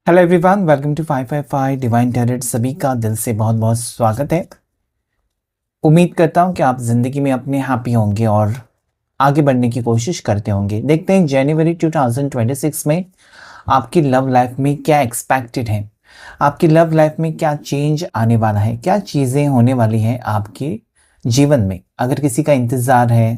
Hello everyone, welcome to 555 Divine Tarot. सभी का दिल से बहुत बहुत स्वागत है। उम्मीद करता हूं कि आप ज़िंदगी में अपने हैप्पी होंगे और आगे बढ़ने की कोशिश करते होंगे। देखते हैं जनवरी 2026 में आपकी लव लाइफ में क्या एक्सपेक्टेड है, आपकी लव लाइफ में क्या चेंज आने वाला है, क्या चीज़ें होने वाली हैं आपके जीवन में। अगर किसी का इंतज़ार है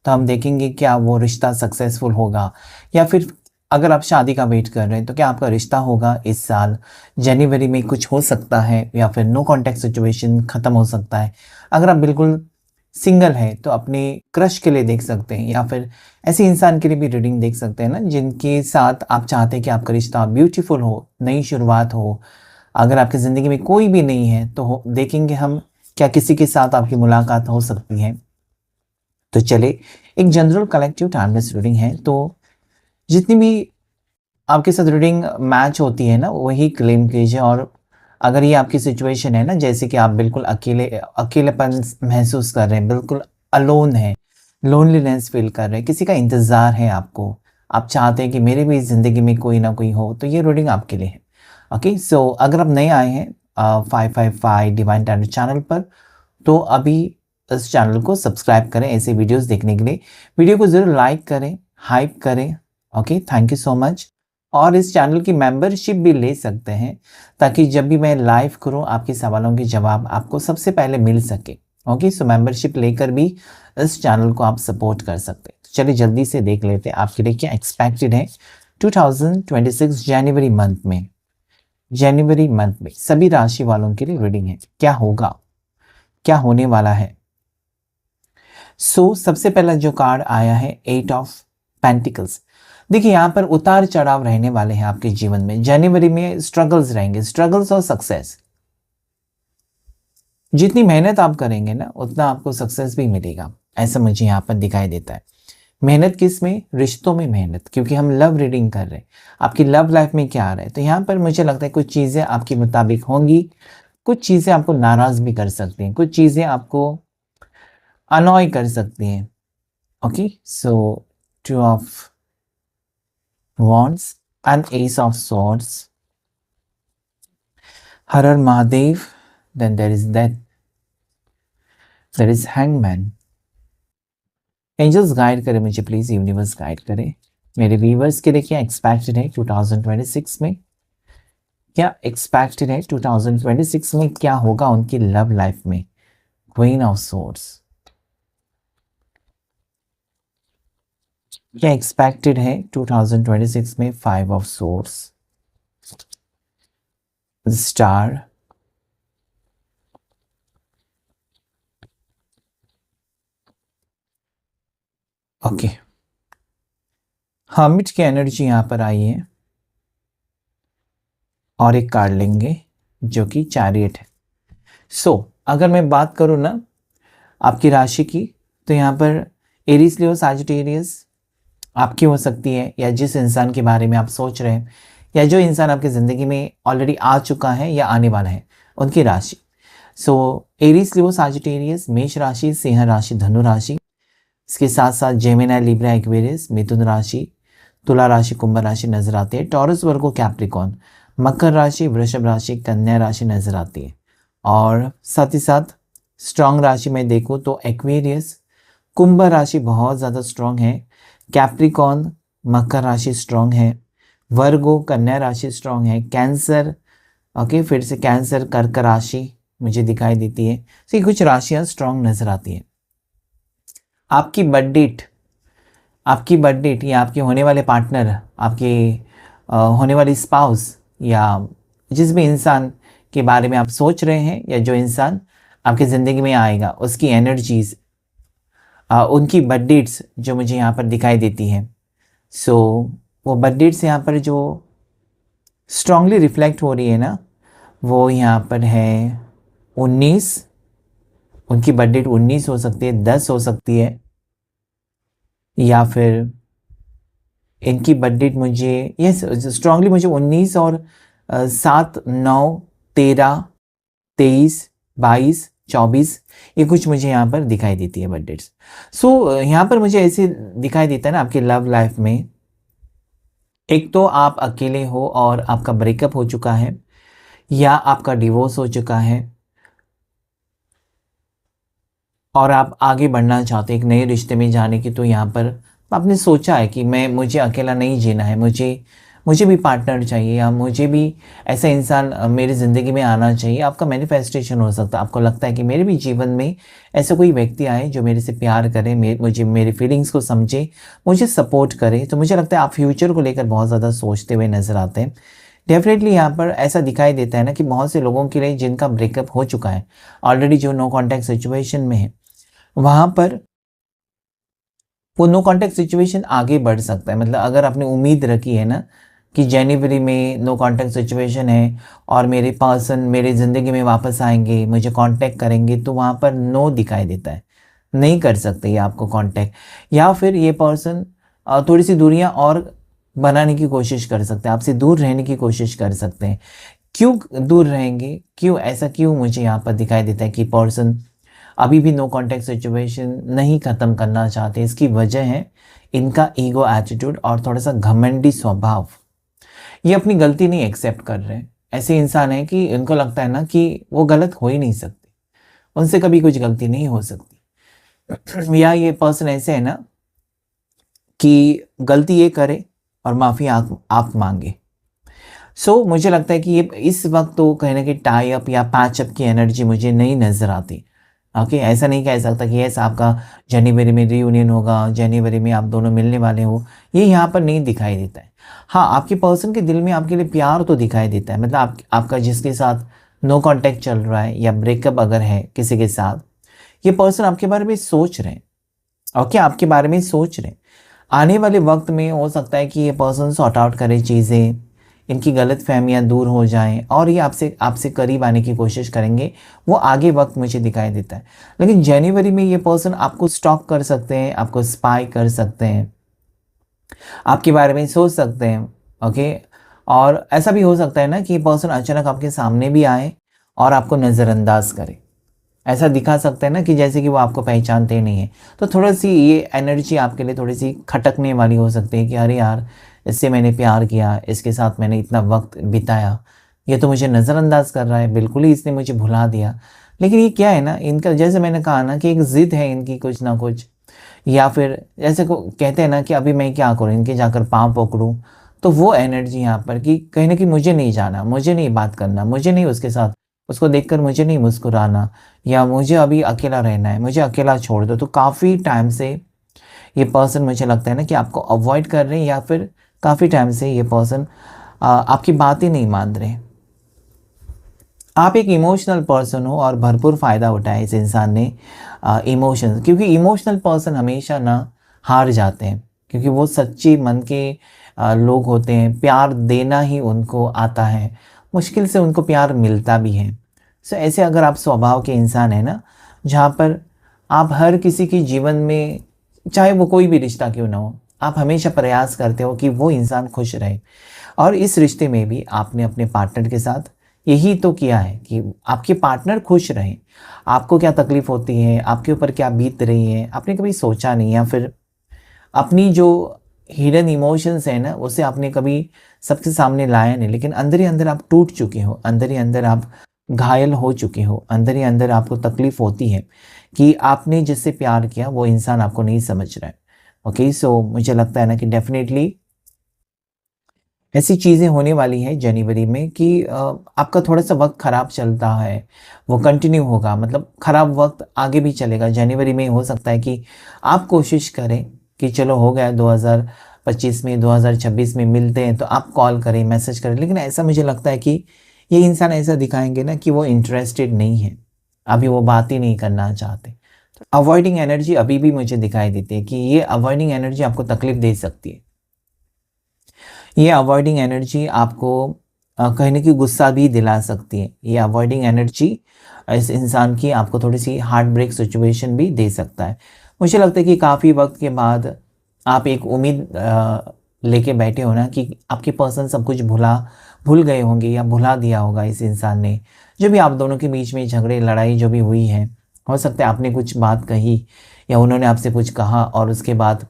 तो हम देखेंगे क्या वो रिश्ता सक्सेसफुल होगा, या फिर अगर आप शादी का वेट कर रहे हैं तो क्या आपका रिश्ता होगा इस साल जनवरी में। कुछ हो सकता है या फिर नो कॉन्टैक्ट सिचुएशन ख़त्म हो सकता है। अगर आप बिल्कुल सिंगल है तो अपने क्रश के लिए देख सकते हैं, या फिर ऐसे इंसान के लिए भी रीडिंग देख सकते हैं ना जिनके साथ आप चाहते हैं कि आपका रिश्ता ब्यूटीफुल हो, नई शुरुआत हो। अगर आपकी ज़िंदगी में कोई भी नहीं है तो देखेंगे हम क्या किसी के साथ आपकी मुलाकात हो सकती है। तो चले, एक जनरल कलेक्टिव टाइमलेस रीडिंग है, तो जितनी भी आपके साथ रीडिंग मैच होती है ना वही क्लेम कीजिए। और अगर ये आपकी सिचुएशन है ना, जैसे कि आप बिल्कुल अकेलेपन महसूस कर रहे हैं, बिल्कुल अलोन है, लोनलीनेस फील कर रहे हैं, किसी का इंतज़ार है आपको, आप चाहते हैं कि मेरे भी ज़िंदगी में कोई ना कोई हो, तो ये रीडिंग आपके लिए है। ओके, सो अगर आप नए आए हैं 555 डिवाइन टैरेट चैनल पर, तो अभी इस चैनल को सब्सक्राइब करें ऐसे वीडियोस देखने के लिए। वीडियो को ज़रूर लाइक करें, हाइप करें। Okay, thank you so much. और इस चैनल की मेंबरशिप भी ले सकते हैं, ताकि जब भी मैं लाइव करूं आपके सवालों के जवाब आपको सबसे पहले मिल सके। ओके, सो मेंबरशिप लेकर भी इस चैनल को आप सपोर्ट कर सकते हैं। तो चलिए जल्दी से देख लेते हैं आपके लिए क्या एक्सपेक्टेड है 2026 जनवरी मंथ में। जनवरी मंथ में सभी राशि वालों के लिए रीडिंग है, क्या होगा, क्या होने वाला है। सबसे पहला जो कार्ड आया है 8 ऑफ पेंटिकल्स। देखिए यहाँ पर उतार चढ़ाव रहने वाले हैं आपके जीवन में। जनवरी में स्ट्रगल्स रहेंगे, स्ट्रगल्स और सक्सेस। जितनी मेहनत आप करेंगे ना उतना आपको सक्सेस भी मिलेगा, ऐसा मुझे यहाँ पर दिखाई देता है। मेहनत किस में? रिश्तों में मेहनत, क्योंकि हम लव रीडिंग कर रहे हैं। आपकी लव लाइफ में क्या आ रहा है, तो यहाँ पर मुझे लगता है कुछ चीज़ें आपके मुताबिक होंगी, कुछ चीज़ें आपको नाराज़ भी कर सकती हैं, कुछ चीज़ें आपको अनॉय कर सकती हैं। Okay, so 2 of wands and ace of swords, Har Har Mahadev, then there is that, there is hangman। Angels guide करें मुझे प्लीज, यूनिवर्स गाइड करें मेरे व्यूवर्स के लिए क्या एक्सपेक्टेड है 2026 में, क्या एक्सपेक्टेड है 2026 में, क्या होगा उनकी लव लाइफ में। क्वीन ऑफ सोर्ड्स, क्या एक्सपेक्टेड है 2026 में। 5 of swords, star, okay, hermit की एनर्जी यहाँ पर आई है, और एक कार्ड लेंगे जो कि चैरियट है। अगर मैं बात करूँ ना आपकी राशि की, तो यहाँ पर एरीज लियो सैजिटेरियस आपकी हो सकती है, या जिस इंसान के बारे में आप सोच रहे हैं, या जो इंसान आपकी ज़िंदगी में ऑलरेडी आ चुका है या आने वाला है, उनकी राशि। एरीज लियो सैजिटेरियस, मेष राशि, सिंह राशि, धनु राशि, इसके साथ साथ जेमिनी, लिब्रा, एक्वेरियस, मिथुन राशि, तुला राशि, कुंभ राशि नजर आती है। टॉरस, वर्गो, कैप्रिकॉन, मकर राशि, वृषभ राशि, कन्या राशि नजर आती है। और साथ ही साथ स्ट्रॉन्ग राशि में देखूँ तो एक्वेरियस, कुंभ राशि बहुत ज़्यादा स्ट्रॉन्ग है, कैप्रिकॉन, मकर राशि स्ट्रॉन्ग है, वर्गो, कन्या राशि स्ट्रॉन्ग है, कैंसर, ओके, फिर से कैंसर, कर्क राशि मुझे दिखाई देती है। तो ये कुछ राशियाँ स्ट्रॉन्ग नजर आती हैं। आपकी बर्थ डेट, आपकी बर्थ डेट या आपके होने वाले पार्टनर, आपके होने वाली स्पाउस, या जिस भी इंसान के बारे में आप सोच रहे हैं, या जो इंसान आपकी ज़िंदगी में आएगा, उसकी एनर्जीज, उनकी बर्थ डेट्स जो मुझे यहाँ पर दिखाई देती हैं। वो बर्थ डेट्स यहाँ पर जो स्ट्रांगली रिफ्लेक्ट हो रही है ना, वो यहाँ पर है 19, उनकी बर्थ डेट 19 हो सकती है, 10 हो सकती है, या फिर इनकी बर्थ डेट मुझे यस स्ट्रांगली मुझे 19 और 7, 9, 13, 23, 22, 24, ये कुछ मुझे यहाँ पर दिखाई देती है बर्थ डेट्स। यहाँ पर मुझे ऐसे दिखाई देता है ना आपकी लव लाइफ में एक तो आप अकेले हो और आपका ब्रेकअप हो चुका है, या आपका डिवोर्स हो चुका है और आप आगे बढ़ना चाहते हैं एक नए रिश्ते में जाने की। तो यहाँ पर आपने सोचा है कि मुझे अकेला नहीं जीना है, मुझे मुझे भी पार्टनर चाहिए, या मुझे भी ऐसा इंसान मेरी ज़िंदगी में आना चाहिए। आपका मैनिफेस्टेशन हो सकता है, आपको लगता है कि मेरे भी जीवन में ऐसा कोई व्यक्ति आए जो मेरे से प्यार करे, मुझे मेरी फीलिंग्स को समझे, मुझे सपोर्ट करे। तो मुझे लगता है आप फ्यूचर को लेकर बहुत ज़्यादा सोचते हुए नज़र आते हैं। डेफ़िनेटली यहाँ पर ऐसा दिखाई देता है ना कि बहुत से लोगों के लिए जिनका ब्रेकअप हो चुका है, ऑलरेडी जो नो कॉन्टैक्ट सिचुएशन में है, वहाँ पर वो नो कॉन्टैक्ट सिचुएशन आगे बढ़ सकता है। मतलब अगर आपने उम्मीद रखी है ना कि जनवरी में नो कॉन्टैक्ट सिचुएशन है और मेरे पर्सन मेरी ज़िंदगी में वापस आएँगे, मुझे कॉन्टैक्ट करेंगे, तो वहाँ पर नो दिखाई देता है। नहीं कर सकते ये आपको कॉन्टैक्ट, या फिर ये पर्सन थोड़ी-सी दूरियाँ और बनाने की कोशिश कर सकते हैं, आपसे दूर रहने की कोशिश कर सकते हैं। क्यों दूर रहेंगे? क्यों ऐसा क्यों मुझे यहाँ पर दिखाई देता है कि पर्सन अभी भी नो कॉन्टैक्ट सिचुएशन नहीं ख़त्म करना चाहते? इसकी वजह है इनका ईगो एटीट्यूड और थोड़ा-सा घमंडी स्वभाव। ये अपनी गलती नहीं एक्सेप्ट कर रहे हैं। ऐसे इंसान हैं कि इनको लगता है ना कि वो गलत हो ही नहीं सकते, उनसे कभी कुछ गलती नहीं हो सकती। या ये पर्सन ऐसे है ना कि गलती ये करे और माफ़ी आप माँगे। मुझे लगता है कि ये इस वक़्त तो कहीं न कहीं टाई अप या पैच अप की एनर्जी मुझे नहीं नज़र आती। ओके, ऐसा नहीं कह सकता कि यस आपका जनवरी में रियूनियन होगा, जनवरी में आप दोनों मिलने वाले हो, ये यहाँ पर नहीं दिखाई देता है। हाँ, आपके पर्सन के दिल में आपके लिए प्यार तो दिखाई देता है। मतलब आपका जिसके साथ नो कॉन्टैक्ट चल रहा है या ब्रेकअप अगर है किसी के साथ, ये पर्सन आपके बारे में सोच रहे हैं। ओके, आपके बारे में सोच रहे हैं। आने वाले वक़्त में हो सकता है कि ये पर्सन सॉर्ट आउट करे चीज़ें, इनकी गलतफ़हमियाँ दूर हो जाएँ और ये आपसे आपसे करीब आने की कोशिश करेंगे, वो आगे वक़्त मुझे दिखाई देता है। लेकिन जनवरी में ये पर्सन आपको स्टॉक कर सकते हैं, आपको स्पाई कर सकते हैं, आपके बारे में सोच सकते हैं, ओके? और ऐसा भी हो सकता है ना कि ये पर्सन अचानक आपके सामने भी आए और आपको नज़रअंदाज करे। ऐसा दिखा सकते हैं ना कि जैसे कि वो आपको पहचानते ही नहीं हैं। तो थोड़ी-सी ये एनर्जी आपके लिए थोड़ी-सी खटकने वाली हो सकती है कि अरे यार! इससे मैंने प्यार किया, इसके साथ मैंने इतना वक़्त बिताया, ये तो मुझे नज़रअंदाज कर रहा है, बिल्कुल ही इसने मुझे भुला दिया। लेकिन ये क्या है ना, इनका जैसे मैंने कहा ना कि एक ज़िद है इनकी कुछ ना कुछ, या फिर जैसे को कहते हैं ना कि अभी मैं क्या करूँ, इनके जाकर पाँव पकड़ूँ। तो वो एनर्जी यहाँ पर कि कहीं न कहीं मुझे नहीं जाना, मुझे नहीं बात करना, मुझे नहीं उसके साथ उसको देखकर मुझे नहीं मुस्कुराना, या मुझे अभी अकेला रहना है, मुझे अकेला छोड़ दो। तो काफ़ी टाइम से ये पर्सन मुझे लगता है ना कि आपको अवॉइड कर रहे हैं, या फिर काफ़ी टाइम से ये पर्सन आपकी बात ही नहीं मान रहे। आप एक इमोशनल पर्सन हो और भरपूर फ़ायदा उठाया इस इंसान ने इमोशंस, क्योंकि इमोशनल पर्सन हमेशा ना हार जाते हैं, क्योंकि वो सच्चे मन के लोग होते हैं। प्यार देना ही उनको आता है, मुश्किल से उनको प्यार मिलता भी है। ऐसे अगर आप स्वभाव के इंसान हैं ना, जहाँ पर आप हर किसी के जीवन में, चाहे वो कोई भी रिश्ता क्यों ना हो, आप हमेशा प्रयास करते हो कि वो इंसान खुश रहे। और इस रिश्ते में भी आपने अपने पार्टनर के साथ यही तो किया है कि आपके पार्टनर खुश रहें। आपको क्या तकलीफ़ होती है, आपके ऊपर क्या बीत रही है, आपने कभी सोचा नहीं, या फिर अपनी जो हिडन इमोशंस है ना, उसे आपने कभी सबके सामने लाया नहीं। लेकिन अंदर ही अंदर आप टूट चुके हो, अंदर ही अंदर आप घायल हो चुके हो, अंदर ही अंदर आपको तकलीफ़ होती है कि आपने जिससे प्यार किया वो इंसान आपको नहीं समझ रहा है। ओके, मुझे लगता है ना कि डेफ़िनेटली ऐसी चीज़ें होने वाली हैं जनवरी में कि आपका थोड़ा-सा वक़्त ख़राब चलता है, वो कंटिन्यू होगा, मतलब ख़राब वक़्त आगे भी चलेगा। जनवरी में हो सकता है कि आप कोशिश करें कि चलो हो गया 2025 में, 2026 में मिलते हैं, तो आप कॉल करें, मैसेज करें। लेकिन ऐसा मुझे लगता है कि ये इंसान ऐसा दिखाएँगे ना कि वो इंटरेस्टेड नहीं है, अभी वो बात ही नहीं करना चाहते। अवॉइडिंग एनर्जी अभी भी मुझे दिखाई देती है कि ये अवॉइडिंग एनर्जी आपको तकलीफ़ दे सकती है। ये अवॉइडिंग एनर्जी आपको कहीं न कहीं गुस्सा भी दिला सकती है। ये अवॉइडिंग एनर्जी इस इंसान की आपको थोड़ी-सी हार्ट ब्रेक सिचुएशन भी दे सकता है। मुझे लगता है कि काफ़ी वक़्त के बाद आप एक उम्मीद लेके बैठे हो ना कि आपके पर्सन सब कुछ भूल गए होंगे या भुला दिया होगा इस इंसान ने। जो भी आप दोनों के बीच में झगड़े, लड़ाई जो भी हुई है, हो सकता है आपने कुछ बात कही या उन्होंने आपसे कुछ कहा और उसके बाद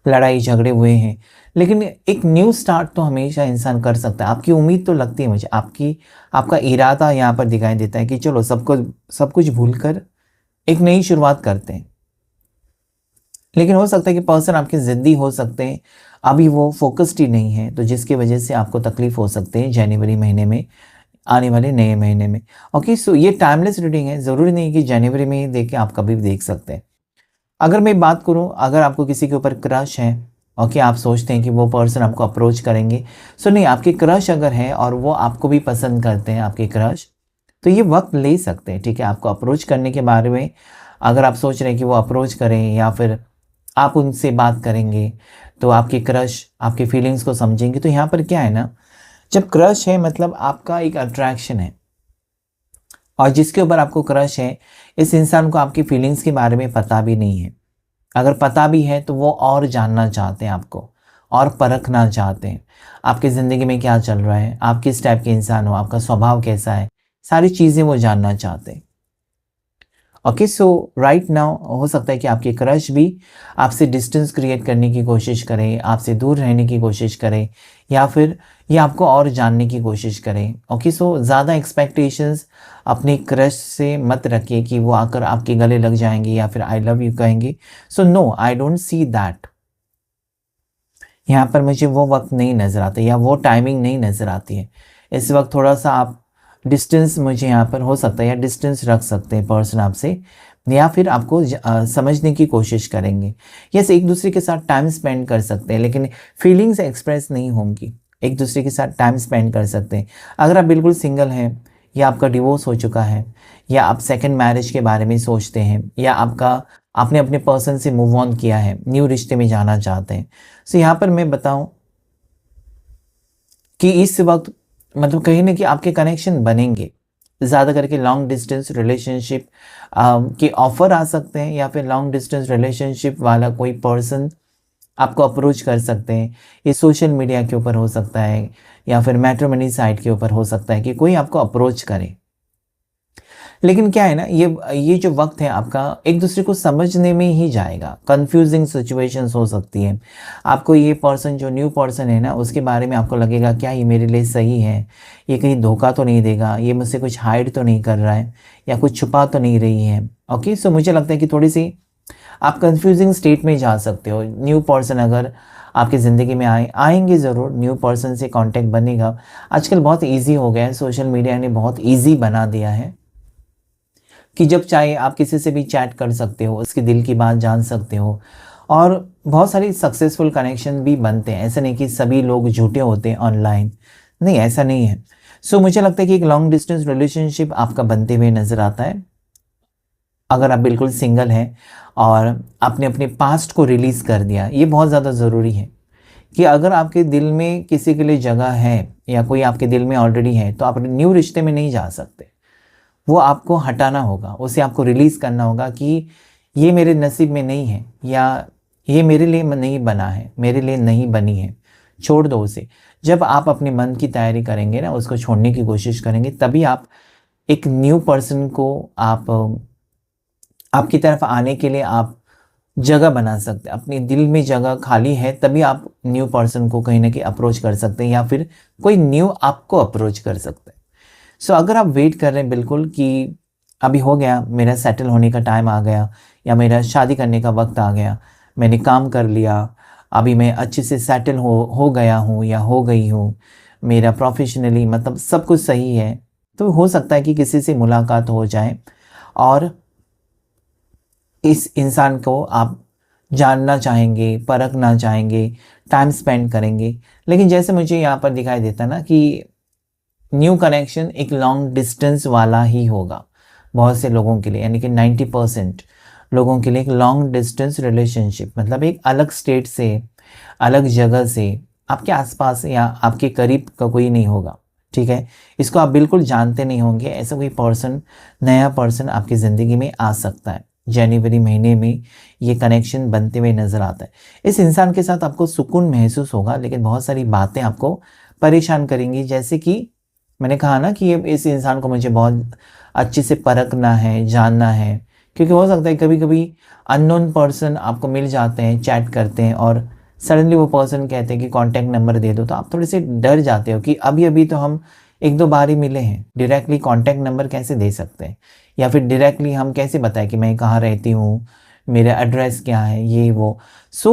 लड़ाई झगड़े हुए हैं। लेकिन एक न्यू स्टार्ट तो हमेशा इंसान कर सकता है। आपकी उम्मीद तो लगती है मुझे, आपका इरादा यहाँ पर दिखाई देता है कि चलो सब कुछ भूलकर एक नई शुरुआत करते हैं। लेकिन हो सकता है कि पर्सन आपके ज़िद्दी हो सकते हैं, अभी वो फोकस्ड ही नहीं है, तो जिसकी वजह से आपको तकलीफ हो सकती है जनवरी महीने में, आने वाले नए महीने में। ओके, सो ये टाइमलेस रीडिंग है, ज़रूरी नहीं कि जनवरी में ही देखें, आप कभी भी देख सकते हैं। अगर मैं बात करूं, अगर आपको किसी के ऊपर क्रश है, ओके, आप सोचते हैं कि वो पर्सन आपको अप्रोच करेंगे, सो नहीं, आपके क्रश अगर है और वो आपको भी पसंद करते हैं, आपके क्रश, तो ये वक्त ले सकते हैं, ठीक है, आपको अप्रोच करने के बारे में। अगर आप सोच रहे हैं कि वो अप्रोच करें या फिर आप उनसे बात करेंगे, तो आपके क्रश आपकी फीलिंग्स को समझेंगे। तो यहाँ पर क्या है ना, जब क्रश है मतलब आपका एक अट्रैक्शन है, और जिसके ऊपर आपको क्रश है, इस इंसान को आपकी फीलिंग्स के बारे में पता भी नहीं है। अगर पता भी है तो वो और जानना चाहते हैं आपको, और परखना चाहते हैं आपकी ज़िंदगी में क्या चल रहा है, आप किस टाइप के इंसान हो, आपका स्वभाव कैसा है, सारी चीज़ें वो जानना चाहते हैं। ओके, सो राइट नाउ हो सकता है कि आपके क्रश भी आपसे डिस्टेंस क्रिएट करने की कोशिश करें, आपसे दूर रहने की कोशिश करें, या फिर ये आपको और जानने की कोशिश करें। ओके, सो ज़्यादा एक्सपेक्टेशंस अपने क्रश से मत रखिए कि वो आकर आपके गले लग जाएंगे या फिर आई लव यू कहेंगे। So no, I don't see that. यहाँ पर मुझे वो वक्त नहीं नज़र आता या वो टाइमिंग नहीं नज़र आती है। इस वक्त थोड़ा सा आप डिस्टेंस, मुझे यहाँ पर हो सकता है, या डिस्टेंस रख सकते हैं पर्सन आपसे, या फिर आपको समझने की कोशिश करेंगे। यस, एक दूसरे के साथ टाइम स्पेंड कर सकते हैं, लेकिन फीलिंग्स एक्सप्रेस नहीं होंगी। एक दूसरे के साथ टाइम स्पेंड कर सकते हैं। अगर आप बिल्कुल सिंगल हैं, या आपका डिवोर्स हो चुका है, या आप सेकंड मैरिज के बारे में सोचते हैं, या आपने अपने पर्सन से मूव ऑन किया है, न्यू रिश्ते में जाना चाहते हैं, सो यहाँ पर मैं बताऊं कि इस वक्त मतलब कहीं ना कि आपके कनेक्शन बनेंगे। ज़्यादा करके लॉन्ग डिस्टेंस रिलेशनशिप के ऑफ़र आ सकते हैं, या फिर लॉन्ग डिस्टेंस रिलेशनशिप वाला कोई पर्सन आपको अप्रोच कर सकते हैं। ये सोशल मीडिया के ऊपर हो सकता है, या फिर मैट्रिमोनी साइट के ऊपर हो सकता है कि कोई आपको अप्रोच करे। लेकिन क्या है ना, ये जो वक्त है आपका एक दूसरे को समझने में ही जाएगा। कंफ्यूजिंग सिचुएशंस हो सकती हैं। आपको ये पर्सन, जो न्यू पर्सन है ना, उसके बारे में आपको लगेगा क्या ये मेरे लिए सही है, ये कहीं धोखा तो नहीं देगा, ये मुझसे कुछ हाइड तो नहीं कर रहा है, या कुछ छुपा तो नहीं रही है। ओके, सो मुझे लगता है कि थोड़ी सी आप कंफ्यूजिंग स्टेट में जा सकते हो। न्यू पर्सन अगर आपकी ज़िंदगी में आएंगे ज़रूर, न्यू पर्सन से कांटेक्ट बनेगा। आजकल बहुत इजी हो गया है, सोशल मीडिया ने बहुत इजी बना दिया है कि जब चाहे आप किसी से भी चैट कर सकते हो, उसके दिल की बात जान सकते हो, और बहुत सारी सक्सेसफुल कनेक्शन भी बनते हैं। ऐसा नहीं कि सभी लोग झूठे होते हैं ऑनलाइन, नहीं, ऐसा नहीं है। सो मुझे लगता है कि एक लॉन्ग डिस्टेंस रिलेशनशिप आपका बनते हुए नज़र आता है। अगर आप बिल्कुल सिंगल हैं और आपने अपने पास्ट को रिलीज़ कर दिया, ये बहुत ज़्यादा ज़रूरी है कि अगर आपके दिल में किसी के लिए जगह है, या कोई आपके दिल में ऑलरेडी है, तो आप न्यू रिश्ते में नहीं जा सकते। वो आपको हटाना होगा, उसे आपको रिलीज़ करना होगा कि ये मेरे नसीब में नहीं है, या ये मेरे लिए नहीं बना है, मेरे लिए नहीं बनी है, छोड़ दो उसे। जब आप अपने मन की तैयारी करेंगे ना, उसको छोड़ने की कोशिश करेंगे, तभी आप एक न्यू पर्सन को आपकी तरफ आने के लिए आप जगह बना सकते हैं। अपने दिल में जगह खाली है, तभी आप न्यू पर्सन को कहीं ना कहीं अप्रोच कर सकते हैं, या फिर कोई न्यू आपको अप्रोच कर सकते हैं। सो अगर आप वेट कर रहे हैं बिल्कुल कि अभी हो गया, मेरा सेटल होने का टाइम आ गया, या मेरा शादी करने का वक्त आ गया, मैंने काम कर लिया, अभी मैं अच्छे से सेटल हो गया हूँ या हो गई हूँ, मेरा प्रोफेशनली मतलब सब कुछ सही है, तो हो सकता है कि किसी से मुलाकात हो जाए और इस इंसान को आप जानना चाहेंगे, परखना चाहेंगे, टाइम स्पेंड करेंगे। लेकिन जैसे मुझे यहाँ पर दिखाई देता ना कि न्यू कनेक्शन एक लॉन्ग डिस्टेंस वाला ही होगा बहुत से लोगों के लिए, यानी कि 90% लोगों के लिए एक लॉन्ग डिस्टेंस रिलेशनशिप मतलब एक अलग स्टेट से, अलग जगह से, आपके आसपास या आपके करीब का कोई नहीं होगा। ठीक है, इसको आप बिल्कुल जानते नहीं होंगे, ऐसा कोई पर्सन, नया पर्सन आपकी ज़िंदगी में आ सकता है। जनवरी महीने में ये कनेक्शन बनते हुए नज़र आता है। इस इंसान के साथ आपको सुकून महसूस होगा, लेकिन बहुत सारी बातें आपको परेशान करेंगी। जैसे कि मैंने कहा ना कि इस इंसान को मुझे बहुत अच्छे से परखना है, जानना है, क्योंकि हो सकता है कभी कभी अननोन पर्सन आपको मिल जाते हैं, चैट करते हैं और सडनली वो पर्सन कहते हैं कि कॉन्टैक्ट नंबर दे दो, तो आप थोड़े से डर जाते हो कि अभी अभी तो हम एक दो बार ही मिले हैं, डायरेक्टली कॉन्टैक्ट नंबर कैसे दे सकते हैं, या फिर डायरेक्टली हम कैसे बताएं कि मैं कहाँ रहती हूँ, मेरा एड्रेस क्या है, ये वो। सो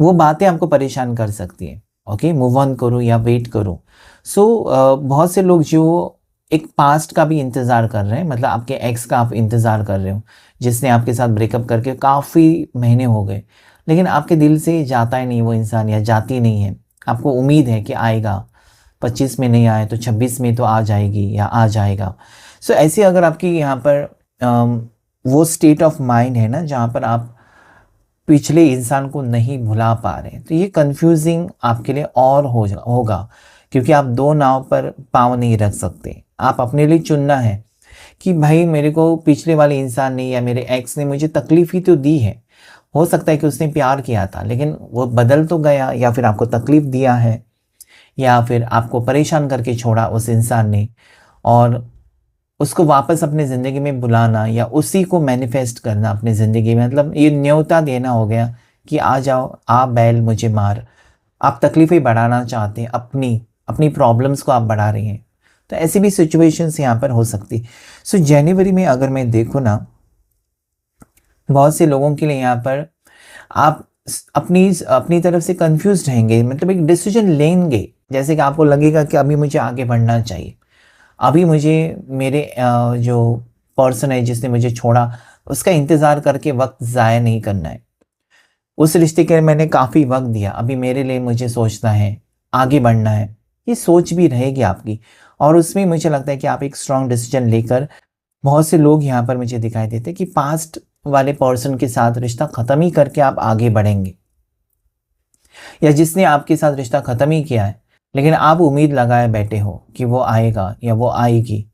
वो बातें आपको परेशान कर सकती है। ओके, मूव ऑन करो या वेट करो। सो बहुत से लोग जो एक पास्ट का भी इंतज़ार कर रहे हैं, मतलब आपके एक्स का आप इंतज़ार कर रहे हो, जिसने आपके साथ ब्रेकअप करके काफ़ी महीने हो गए, लेकिन आपके दिल से जाता ही नहीं वो इंसान, या जाती नहीं है। आपको उम्मीद है कि आएगा, 25 में नहीं आए तो 26 में तो आ जाएगी या आ जाएगा। सो ऐसे अगर आपकी यहाँ पर वो स्टेट ऑफ माइंड है ना, जहाँ पर आप पिछले इंसान को नहीं भुला पा रहे, तो ये कंफ्यूजिंग आपके लिए और होगा, क्योंकि आप दो नाव पर पाँव नहीं रख सकते। आप अपने लिए चुनना है कि भाई मेरे को पिछले वाले इंसान ने या मेरे एक्स ने मुझे तकलीफ ही तो दी है। हो सकता है कि उसने प्यार किया था, लेकिन वो बदल तो गया, या फिर आपको तकलीफ दिया है, या फिर आपको परेशान करके छोड़ा उस इंसान ने, और उसको वापस अपने ज़िंदगी में बुलाना या उसी को मैनिफेस्ट करना अपनी ज़िंदगी में, मतलब ये न्योता देना हो गया कि आ जाओ, आ बैल मुझे मार। आप तकलीफ़ें बढ़ाना चाहते हैं, अपनी अपनी प्रॉब्लम्स को आप बढ़ा रही हैं, तो ऐसी भी सिचुएशंस यहाँ पर हो सकती। सो जनवरी में अगर मैं देखूँ ना, बहुत से लोगों के लिए यहाँ पर आप अपनी अपनी तरफ से कंफ्यूज रहेंगे, मतलब एक डिसीजन लेंगे, जैसे कि आपको लगेगा कि अभी मुझे आगे बढ़ना चाहिए, अभी मुझे मेरे जो पर्सन है जिसने मुझे छोड़ा उसका इंतज़ार करके वक्त ज़ाया नहीं करना है। उस रिश्ते के लिए मैंने काफ़ी वक्त दिया, अभी मेरे लिए मुझे सोचना है, आगे बढ़ना है। ये सोच भी रहेगी आपकी, और उसमें मुझे लगता है कि आप एक स्ट्रॉन्ग डिसीजन लेकर, बहुत से लोग यहाँ पर मुझे दिखाई देते हैं कि पास्ट वाले पर्सन के साथ रिश्ता ख़त्म ही करके आप आगे बढ़ेंगे, या जिसने आपके साथ रिश्ता ख़त्म ही किया है, लेकिन आप उम्मीद लगाए बैठे हो कि वो आएगा या वो आएगी,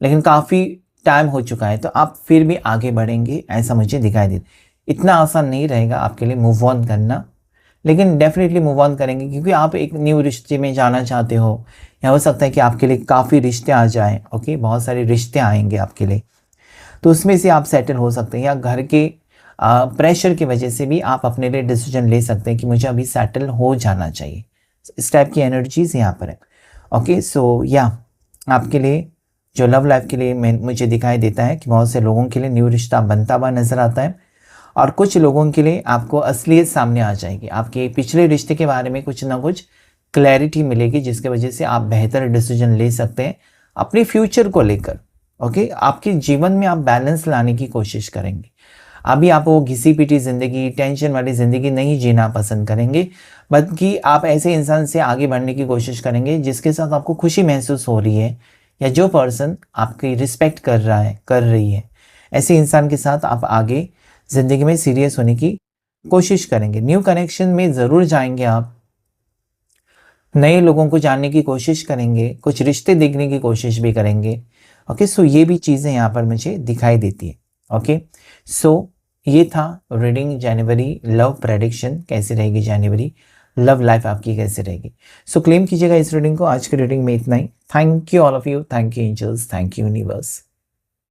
लेकिन काफ़ी टाइम हो चुका है, तो आप फिर भी आगे बढ़ेंगे, ऐसा मुझे दिखाई देता। इतना आसान नहीं रहेगा आपके लिए मूव ऑन करना, लेकिन डेफिनेटली मूव ऑन करेंगे, क्योंकि आप एक न्यू रिश्ते में जाना चाहते हो, या हो सकता है कि आपके लिए काफ़ी रिश्ते आ जाएं। ओके, बहुत सारे रिश्ते आएंगे आपके लिए, तो उसमें से आप सेटल हो सकते हैं, या घर के प्रेशर की वजह से भी आप अपने लिए डिसीजन ले सकते हैं कि मुझे अभी सेटल हो जाना चाहिए। इस टाइप की एनर्जीज यहाँ पर है। ओके, सो या आपके लिए जो लव लाइफ के लिए मुझे दिखाई देता है कि बहुत से लोगों के लिए न्यू रिश्ता बनता हुआ नज़र आता है, और कुछ लोगों के लिए आपको असलियत सामने आ जाएगी, आपके पिछले रिश्ते के बारे में कुछ ना कुछ क्लैरिटी मिलेगी, जिसकी वजह से आप बेहतर डिसीजन ले सकते हैं अपने फ्यूचर को लेकर। ओके, आपके जीवन में आप बैलेंस लाने की कोशिश करेंगे। अभी आप वो घिसी पिटी ज़िंदगी, टेंशन वाली ज़िंदगी नहीं जीना पसंद करेंगे, बल्कि आप ऐसे इंसान से आगे बढ़ने की कोशिश करेंगे जिसके साथ आपको खुशी महसूस हो रही है, या जो पर्सन आपकी रिस्पेक्ट कर रहा है, कर रही है, ऐसे इंसान के साथ आप आगे ज़िंदगी में सीरियस होने की कोशिश करेंगे। न्यू कनेक्शन में ज़रूर जाएंगे, आप नए लोगों को जानने की कोशिश करेंगे, कुछ रिश्ते देखने की कोशिश भी करेंगे। ओके, सो ये भी चीज़ें यहाँ पर मुझे दिखाई देती है। ओके, सो ये था रीडिंग जनवरी लव प्रेडिक्शन, कैसी रहेगी जनवरी, लव लाइफ आपकी कैसे रहेगी। सो क्लेम कीजिएगा इस रीडिंग को। आज की रीडिंग में इतना ही। Thank you all of you, thank you angels, thank you universe.